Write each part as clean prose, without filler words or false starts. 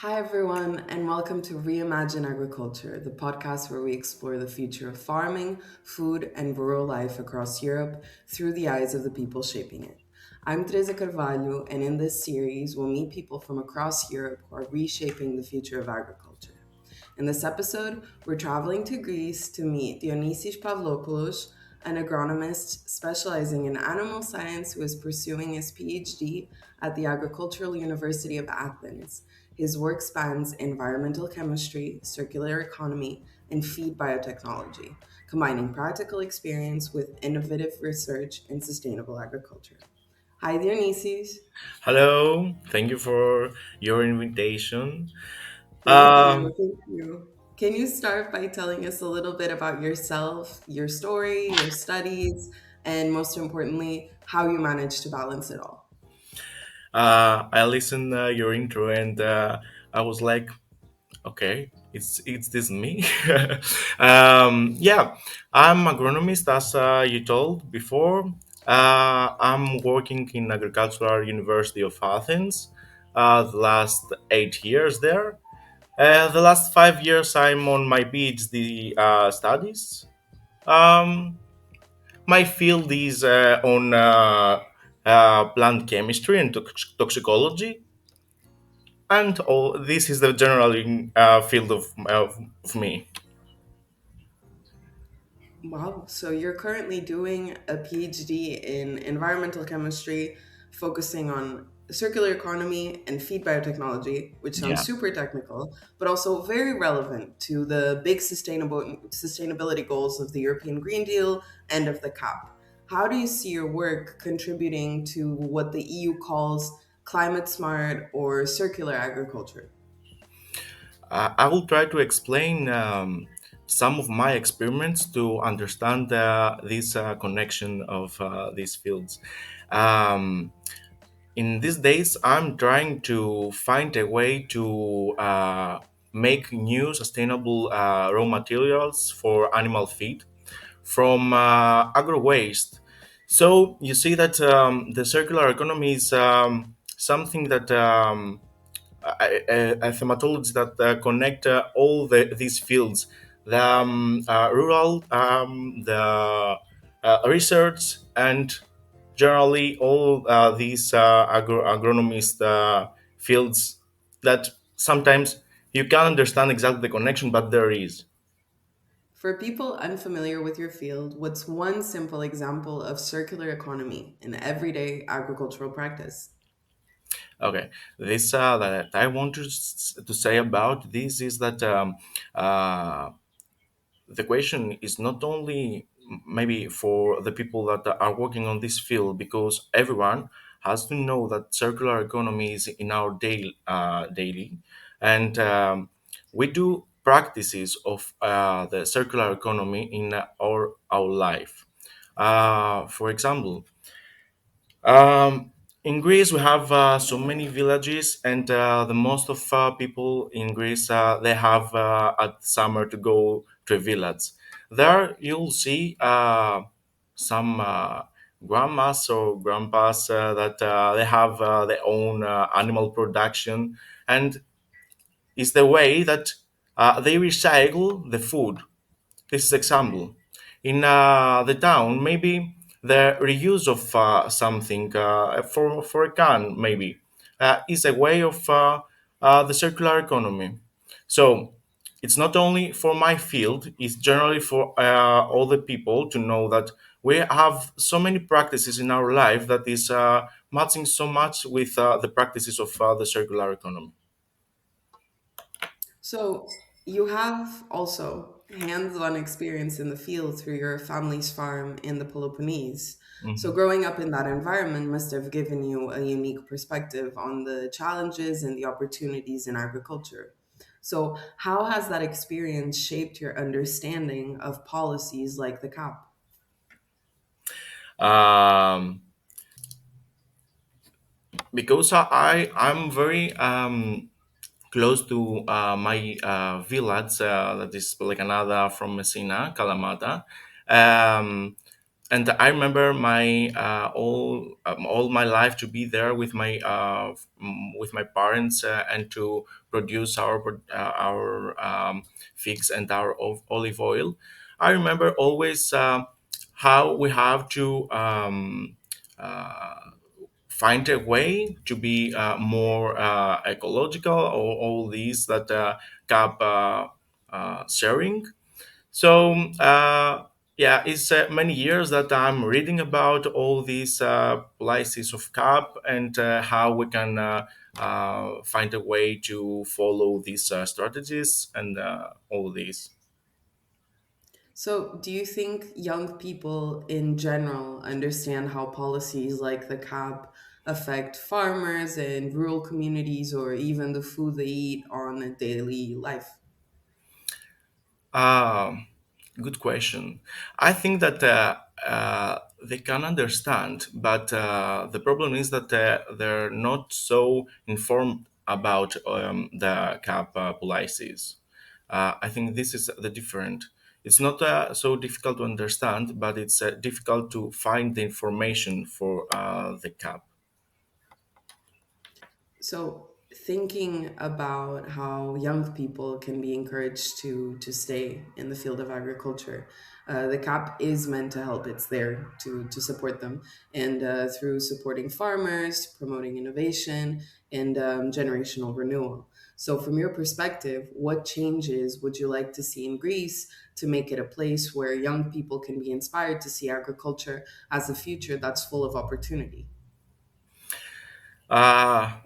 Hi, everyone, and welcome to Reimagine Agriculture, the podcast where we explore the future of farming, food, and rural life across Europe through the eyes of the people shaping it. I'm Teresa Carvalho, and in this series, we'll meet people from across Europe who are reshaping the future of agriculture. In this episode, we're traveling to Greece to meet Dionysios Pavlopoulos, an agronomist specializing in animal science who is pursuing his PhD at the Agricultural University of Athens. His work spans environmental chemistry, circular economy, and feed biotechnology, combining practical experience with innovative research in sustainable agriculture. Hi, Dionysios. Hello, thank you for your invitation. Thank you. Um, Thank you. Can you start by telling us a little bit about yourself, your story, your studies, and most importantly, how you managed to balance it all? I listened your intro and I was like, okay, it's this me. Yeah, I'm agronomist as you told before. I'm working in Agricultural University of Athens. The last 8 years there. The last 5 years I'm on my PhD studies. Um, My field is on plant chemistry and toxicology, and all this is the general field of me. Wow. So you're currently doing a PhD in environmental chemistry, focusing on circular economy and feed biotechnology, which sounds Yeah. super technical, but also very relevant to the big sustainability goals of the European Green Deal and of the CAP. How do you see your work contributing to what the EU calls climate smart or circular agriculture? I will try to explain some of my experiments to understand this connection of these fields. Um, in these days, I'm trying to find a way to make new sustainable raw materials for animal feed from agro waste. So you see that the circular economy is something that a thematology that connect all these fields, the rural, the research, and generally all these agronomist fields that sometimes you can't understand exactly the connection, but there is. For people unfamiliar with your field, what's one simple example of circular economy in everyday agricultural practice? Okay, this that I want to say about this is that uh, the question is not only maybe for the people that are working on this field, because everyone has to know that circular economy is in our daily, and we do practices of the circular economy in our life. For example, um, in Greece, we have so many villages, and the most of people in Greece they have at summer to go to a village. There, you'll see some grandmas or grandpas that they have their own animal production, and it's the way that they recycle the food. This is example. In the town, maybe the reuse of something for a can maybe is a way of the circular economy. So it's not only for my field; it's generally for all the people to know that we have so many practices in our life that is matching so much with the practices of the circular economy. So, you have also hands on experience in the field through your family's farm in the Peloponnese. So, Mhm. growing up in that environment must have given you a unique perspective on the challenges and the opportunities in agriculture. So, how has that experience shaped your understanding of policies like the CAP? Um, because I'm very close to my village that is like another from Messina, Kalamata. Um, and I remember my all my life to be there with my parents and to produce our figs and our olive oil. I remember always how we have to find a way to be more ecological, or all these that cap sharing. So yeah, it's many years that I'm reading about all these policies of CAP, and how we can find a way to follow these strategies and all these. So, do you think young people in general understand how policies like the CAP affect farmers and rural communities, or even the food they eat on a daily life? Um, Good question. I think that they can understand, but the problem is that they're not so informed about the CAP policies. I think this is the different. It's not so difficult to understand, but it's difficult to find the information for the CAP. So, thinking about how young people can be encouraged to stay in the field of agriculture, the CAP is meant to help. It's there to support them, and through supporting farmers, promoting innovation, and generational renewal. So, from your perspective, what changes would you like to see in Greece to make it a place where young people can be inspired to see agriculture as a future that's full of opportunity? Uh,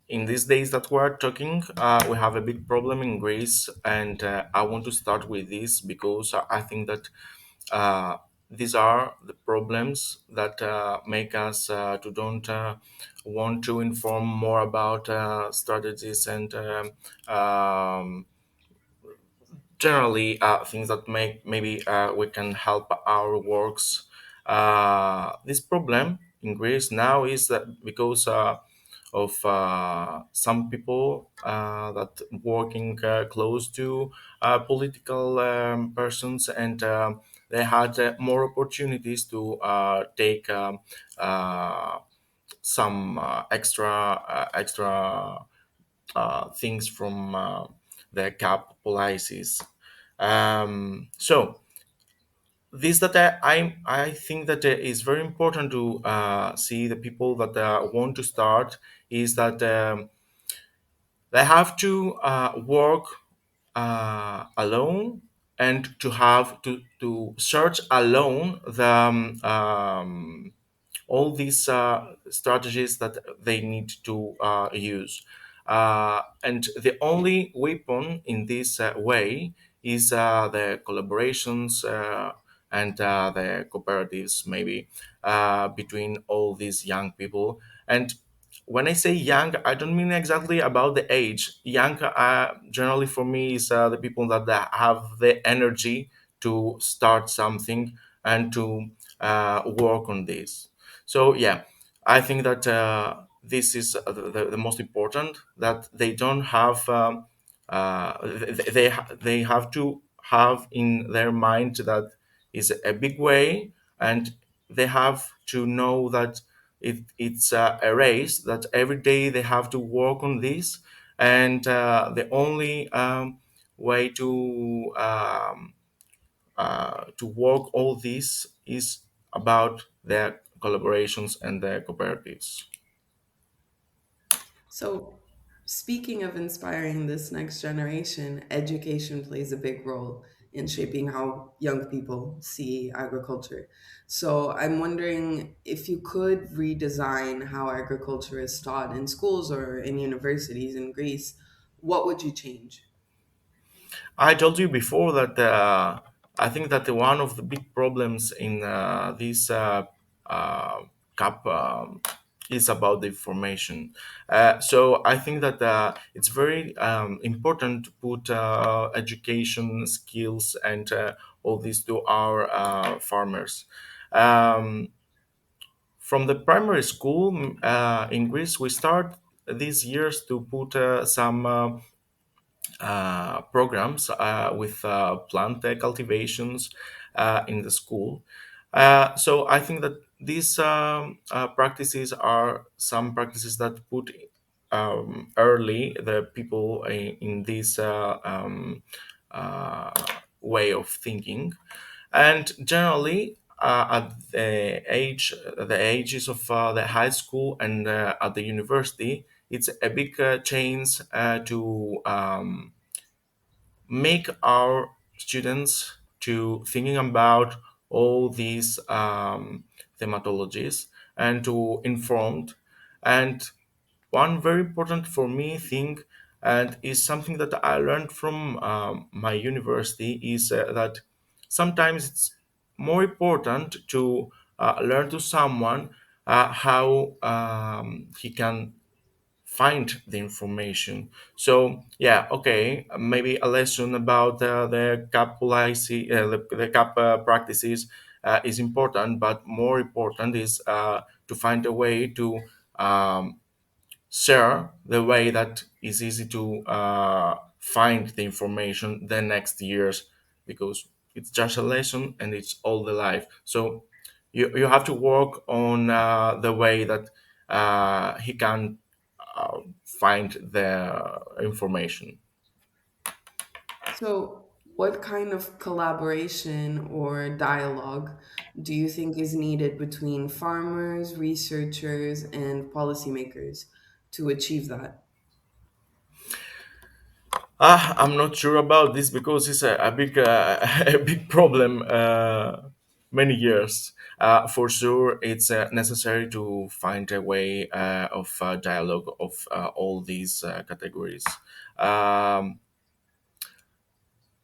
in these days that we're talking, we have a big problem in Greece, and I want to start with this because I think that uh, these are the problems that make us to don't want to inform more about strategies and generally things that make maybe we can help our works. This problem in Greece now is that because of some people that working close to political persons, and they had more opportunities to take some extra things from the cap policies. So this that I think that is very important to see the people that want to start is that they have to work alone, and to have to search alone the all these strategies that they need to use. And the only weapon in this way is the collaborations and the cooperatives, maybe between all these young people. And when I say young, I don't mean exactly about the age. Young, generally for me, is the people that have the energy to start something and to work on this. So yeah, I think that this is the most important. That they don't have. They have to have in their mind that is a big way, and they have to know that it's a race, that every day they have to work on this, and the only way to work all this is about their collaborations and their cooperatives. So, speaking of inspiring this next generation, education plays a big role in shaping how young people see agriculture. So, I'm wondering if you could redesign how agriculture is taught in schools or in universities in Greece, what would you change? I told you before that I think that one of the big problems in this uh, CAP is about the information. So I think that it's very important to put education skills and all this to our farmers. Um, from the primary school in Greece, we start these years to put some programs with plant cultivations in the school. So I think that these practices are some practices that put early the people in this uh, way of thinking, and generally at the ages of the high school and at the university, it's a big change to make our students to thinking about all these thematologies and to informed. And one very important for me thing, and is something that I learned from my university, is that sometimes it's more important to learn to someone how he can find the information. So yeah, okay, maybe a lesson about the cap practices is important, but more important is to find a way to um, share the way that is easy to find the information the next years, because it's just a lesson and it's all the life. So you have to work on the way that he can find the information. So, what kind of collaboration or dialogue do you think is needed between farmers, researchers, and policymakers to achieve that? I'm not sure about this because it's a big a big problem. Many years, for sure, it's necessary to find a way of dialogue of all these categories. Um,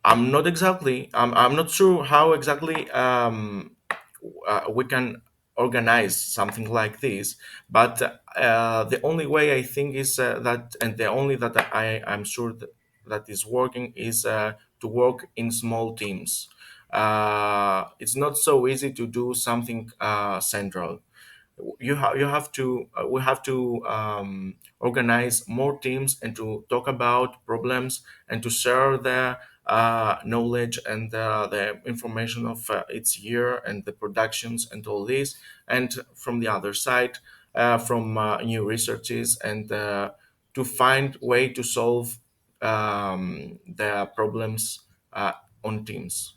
I'm not exactly. I'm not sure how exactly we can organize something like this. But the only way I think is that, and the only that I'm sure that is working is to work in small teams. It's not so easy to do something central. You have to we have to organize more teams and to talk about problems and to share the knowledge and the information of its year and the productions and all this, and from the other side, from new researches, and to find way to solve the problems on teams.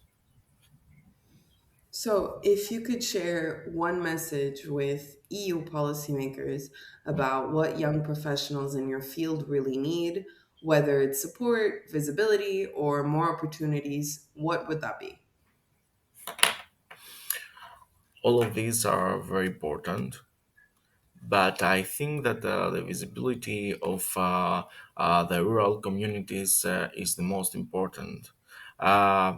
So, if you could share one message with EU policymakers about what young professionals in your field really need, whether it's support, visibility, or more opportunities, what would that be? All of these are very important, but I think that the visibility of the rural communities is the most important. Uh,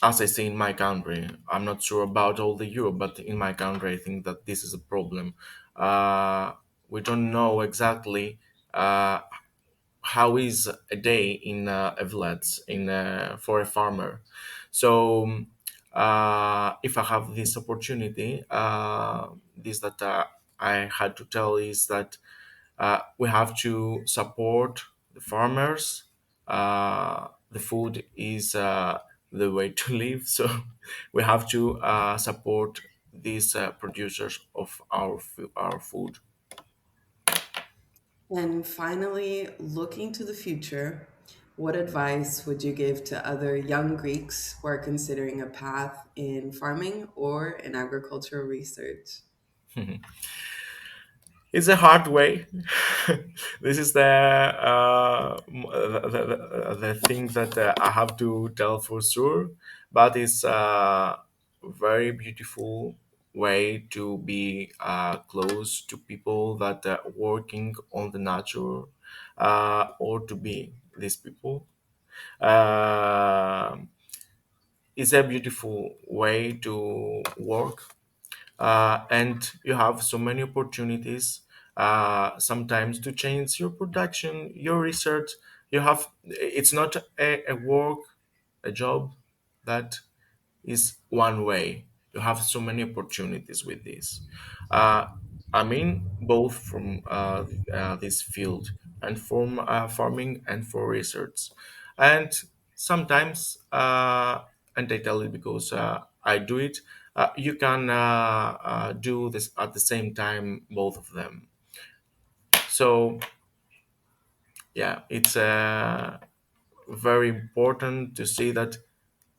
as I say in my country, I'm not sure about all the Europe, but in my country, I think that this is a problem. Uh, we don't know exactly how is a day in a village in for a farmer. So if I have this opportunity, this that I had to tell is that we have to support the farmers. The food is the way to live, so we have to support these producers of our food. And finally, looking to the future, what advice would you give to other young Greeks who are considering a path in farming or in agricultural research? It's a hard way. This is the thing that I have to tell for sure. But it's a very beautiful way to be close to people that are working on the nature, or to be these people. Um it's a beautiful way to work, and you have so many opportunities sometimes to change your production, your research. You have, it's not a work, a job that is one way. You have so many opportunities with this. Uh, I mean, both from this field and from farming and for research. And sometimes, and I tell it because I do it, you can do this at the same time, both of them. So yeah, it's very important to see that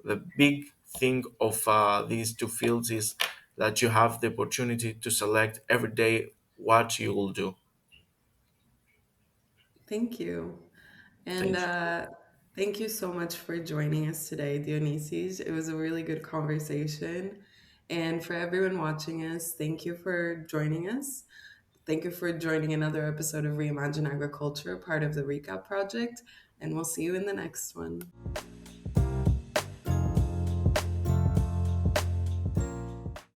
the big thing of these two fields is that you have the opportunity to select every day what you will do. Thank you. And Thank you. thank you so much for joining us today, Dionysius. It was a really good conversation. And for everyone watching us, thank you for joining us. Thank you for joining another episode of Reimagine Agriculture, part of the Recap Project. And we'll see you in the next one.